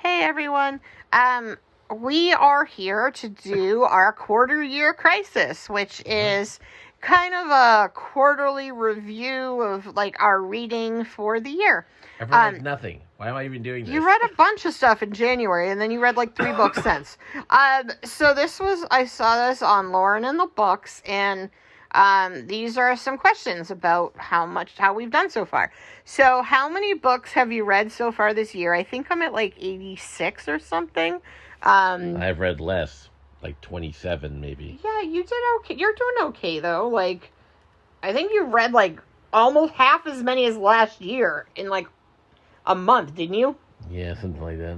Hey everyone. We are here to do our quarter year crisis, which is kind of a quarterly review of like our reading for the year. I've read nothing. Why am I even doing this? You read a bunch of stuff in January, and then you read like 3 books since. So I saw this on Lauren and the Books, and these are some questions about how we've done so far. So how many books have you read so far this year? I think I'm at like 86 or something. I've read less, like 27 maybe. Yeah, you did okay. You're doing okay though. Like, I think you read like almost half as many as last year in like a month, didn't you? Yeah, something like that.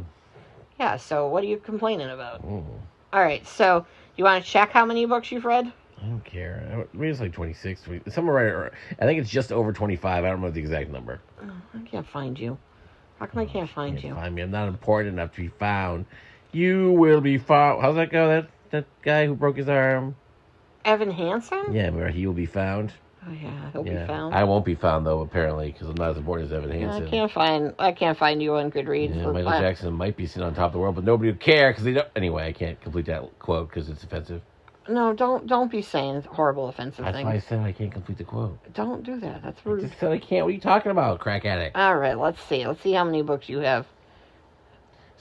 Yeah, so what are you complaining about? Oh. Alright, so you want to check how many books you've read? I don't care. Maybe it's like 26. Somewhere right. I think it's just over 25. I don't know the exact number. Oh, I can't find you. How come I can't find you? Find me. I'm not important enough to be found. You will be found. How's that go? That guy who broke his arm? Evan Hansen? Yeah, where he will be found. Oh yeah, he'll be found. I won't be found though, apparently, because I'm not as important as Evan Hansen. I can't find you on Goodreads. Yeah, Michael Jackson might be sitting on top of the world, but nobody would care because they don't. Anyway, I can't complete that quote because it's offensive. No, don't be saying horrible, offensive things. That's why I said I can't complete the quote. Don't do that. That's rude. I just said I can't. What are you talking about, crack addict? All right, let's see. Let's see how many books you have.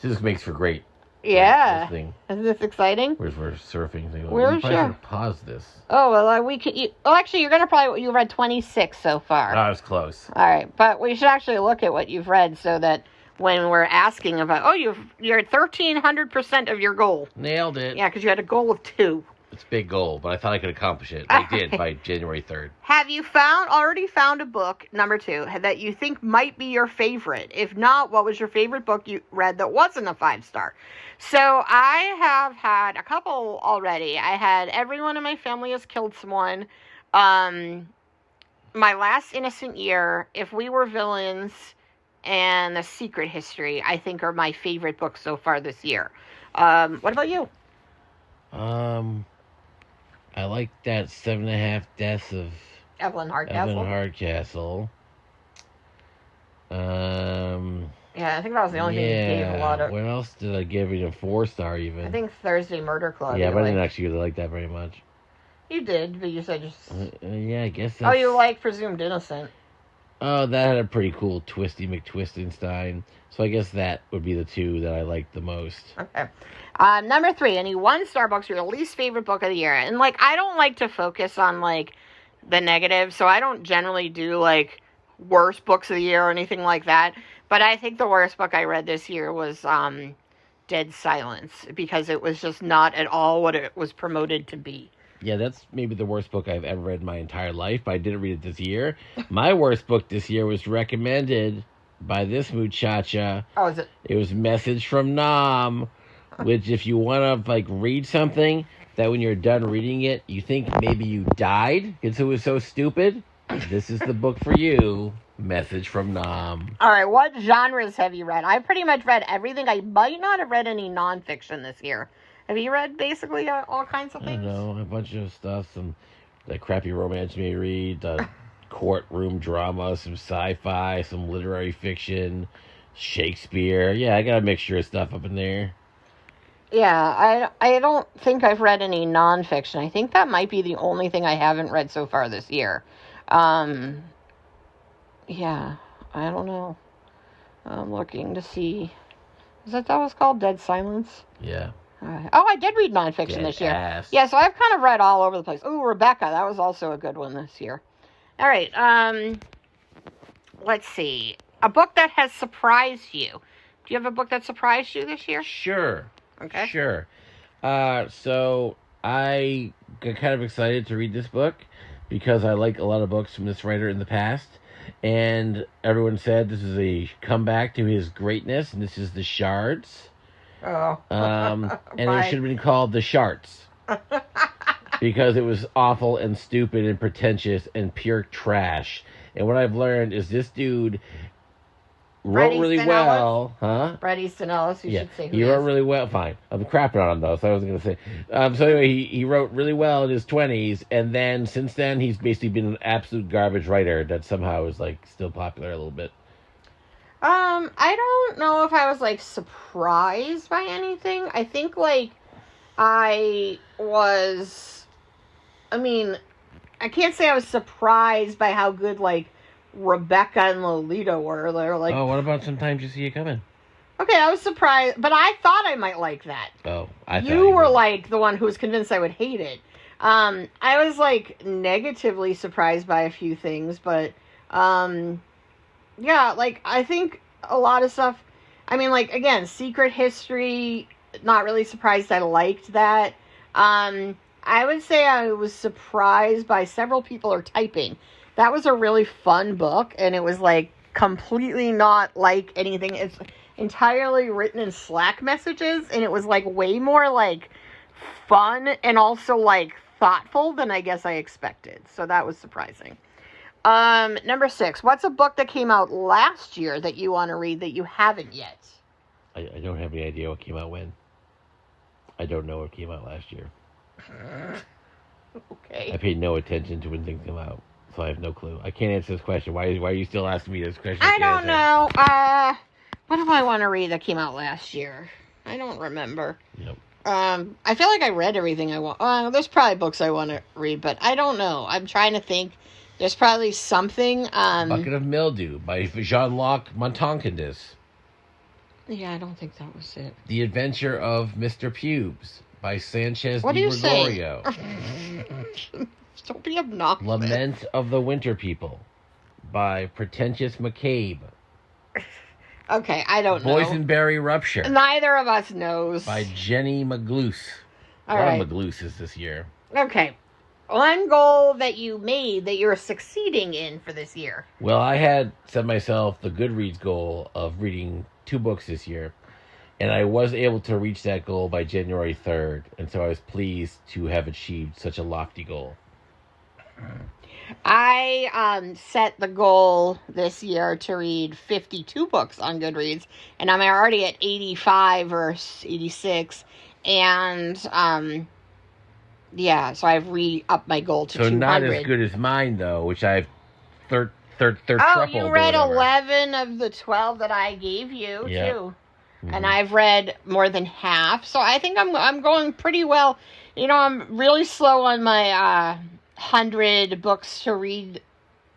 This makes for great. Yeah. Listening. Isn't this exciting? Where's we're surfing? Where's your... Pause this. Oh, well, we could... actually, you read 26 so far. I was close. All right, but we should actually look at what you've read so that when we're asking about... you're at 1,300% of your goal. Nailed it. Yeah, because you had a goal of 2. It's a big goal, but I thought I could accomplish it. I did by January 3rd. Have you already found a book, number 2, that you think might be your favorite? If not, what was your favorite book you read that wasn't a 5-star? So I have had a couple already. I had Everyone in My Family Has Killed Someone. My Last Innocent Year, If We Were Villains, and The Secret History, I think are my favorite books so far this year. What about you? I like that 7.5 Deaths of Evelyn Hardcastle. Yeah, I think that was the only thing you gave a lot of. What else did I give it a 4-star even? I think Thursday Murder Club. Yeah, but I didn't actually really like that very much. You did, but you said just... yeah, I guess that's... Oh, you like Presumed Innocent. Oh, that had a pretty cool Twisty McTwistenstein. So I guess that would be the 2 that I liked the most. Okay. Number 3, any 1-star books are your least favorite book of the year. And, like, I don't like to focus on, like, the negative, so I don't generally do, like, worst books of the year or anything like that. But I think the worst book I read this year was Dead Silence, because it was just not at all what it was promoted to be. Yeah, that's maybe the worst book I've ever read in my entire life, but I didn't read it this year. My worst book this year was recommended by this muchacha. Oh, is it? It was Message from Nam, which if you want to, like, read something that when you're done reading it, you think maybe you died because it was so stupid, this is the book for you. Message from Nam. All right, what genres have you read? I pretty much read everything. I might not have read any nonfiction this year. Have you read basically all kinds of things? I don't know, a bunch of stuff. Some that crappy romance you may read, courtroom drama, some sci-fi, some literary fiction, Shakespeare. Yeah, I got a mixture of stuff up in there. Yeah, I don't think I've read any nonfiction. I think that might be the only thing I haven't read so far this year. Yeah, I don't know. I'm looking to see. Is that was called Dead Silence? Yeah. Oh, I did read nonfiction this year. Yeah, so I've kind of read all over the place. Oh, Rebecca, that was also a good one this year. All right, let's see. A book that has surprised you. Do you have a book that surprised you this year? Sure. Okay. Sure. So I got kind of excited to read this book because I like a lot of books from this writer in the past. And everyone said this is a comeback to his greatness, and this is The Shards. Oh. And it should have been called The Shards. Because it was awful and stupid and pretentious and pure trash. And what I've learned is this dude wrote really well. Huh? Bret Easton Ellis, you should say who he wrote really well. Fine. I'm crapping on him, though, so I wasn't going to say. So anyway, he wrote really well in his 20s, and then since then, he's basically been an absolute garbage writer that somehow is, like, still popular a little bit. I don't know if I was, like, surprised by anything. I think, like, I can't say I was surprised by how good, like, Rebecca and Lolita were. They're like, Oh, what about Sometimes You See It Coming? okay, I was surprised, but I thought I might like that. Oh, I thought You were, would. like, the one who was convinced I would hate it. I was, like, negatively surprised by a few things, but, yeah, like, I think a lot of stuff, I mean, like, again, Secret History, not really surprised I liked that. I would say I was surprised by Several People Are Typing. That was a really fun book, and it was, like, completely not like anything. It's entirely written in Slack messages, and it was, like, way more, like, fun and also, like, thoughtful than I guess I expected. So that was surprising. Number 6. What's a book that came out last year that you want to read that you haven't yet? I don't have any idea what came out when. I don't know what came out last year. Okay. I paid no attention to when things come out, so I have no clue. I can't answer this question. Why are you still asking me this question? I don't know. What do I want to read that came out last year? I don't remember. Yep. I feel like I read everything I want. There's probably books I want to read, but I don't know. I'm trying to think. There's probably something. Bucket of Mildew by Jean-Luc Montancandis. Yeah, I don't think that was it. The Adventure of Mr. Pubes by Sanchez What de are you Gregorio. Don't be obnoxious. Lament of the Winter People by Pretentious McCabe. Okay, I don't know. Boysenberry Rupture Neither of us knows. by Jenny Magloose. All a lot right. of Maglooses this year. Okay. One goal that you made that you're succeeding in for this year. Well, I had set myself the Goodreads goal of reading 2 books this year, and I was able to reach that goal by January 3rd, and so I was pleased to have achieved such a lofty goal. I set the goal this year to read 52 books on Goodreads, and I'm already at 85 or 86, and yeah, so I've re-upped my goal to 200. So not as good as mine, though, which I've third Oh, you read 11 of the 12 that I gave you, Yep. too. Mm-hmm. And I've read more than half, so I think I'm going pretty well. You know, I'm really slow on my 100 books to read,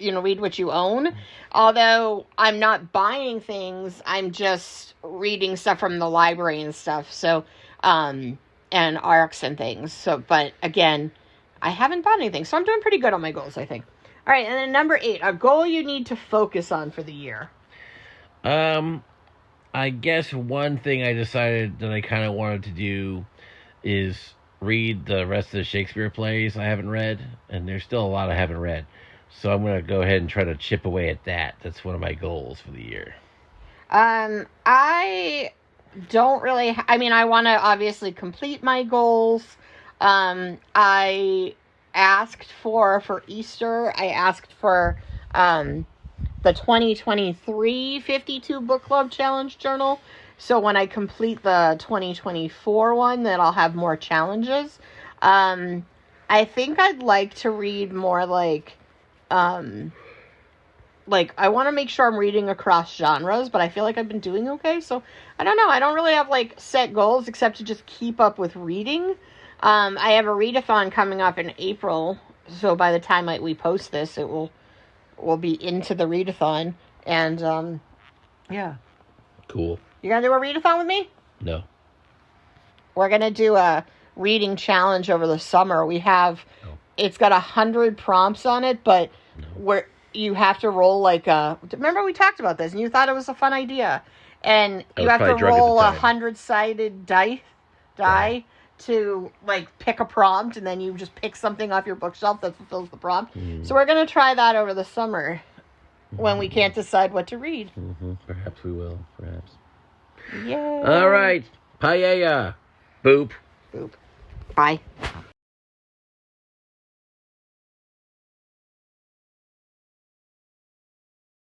read what you own. Although I'm not buying things, I'm just reading stuff from the library and stuff. So, and ARCs and things. So, but again, I haven't bought anything, so I'm doing pretty good on my goals, I think. All right, and then number 8, a goal you need to focus on for the year. I guess one thing I decided that I kind of wanted to do is read the rest of the Shakespeare plays I haven't read, and there's still a lot I haven't read. So I'm going to go ahead and try to chip away at that. That's one of my goals for the year. I don't really... I want to obviously complete my goals. I asked for Easter, I asked for the 2023 52 Book Club Challenge Journal. So when I complete the 2024 one, then I'll have more challenges. I think I'd like to read more I want to make sure I'm reading across genres, but I feel like I've been doing okay. So I don't know. I don't really have set goals except to just keep up with reading. I have a readathon coming up in April, so by the time we post this, it will be into the readathon, and yeah. Cool. You gonna do a readathon with me? No. We're gonna do a reading challenge over the summer. We have, it's got 100 prompts on it, but where you have to roll remember we talked about this, and you thought it was a fun idea, and you have to roll 100-sided die to pick a prompt, and then you just pick something off your bookshelf that fulfills the prompt. So we're going to try that over the summer when we can't decide what to read. Perhaps we will. Perhaps. Yeah. All right. Paella. Boop. Boop. Bye.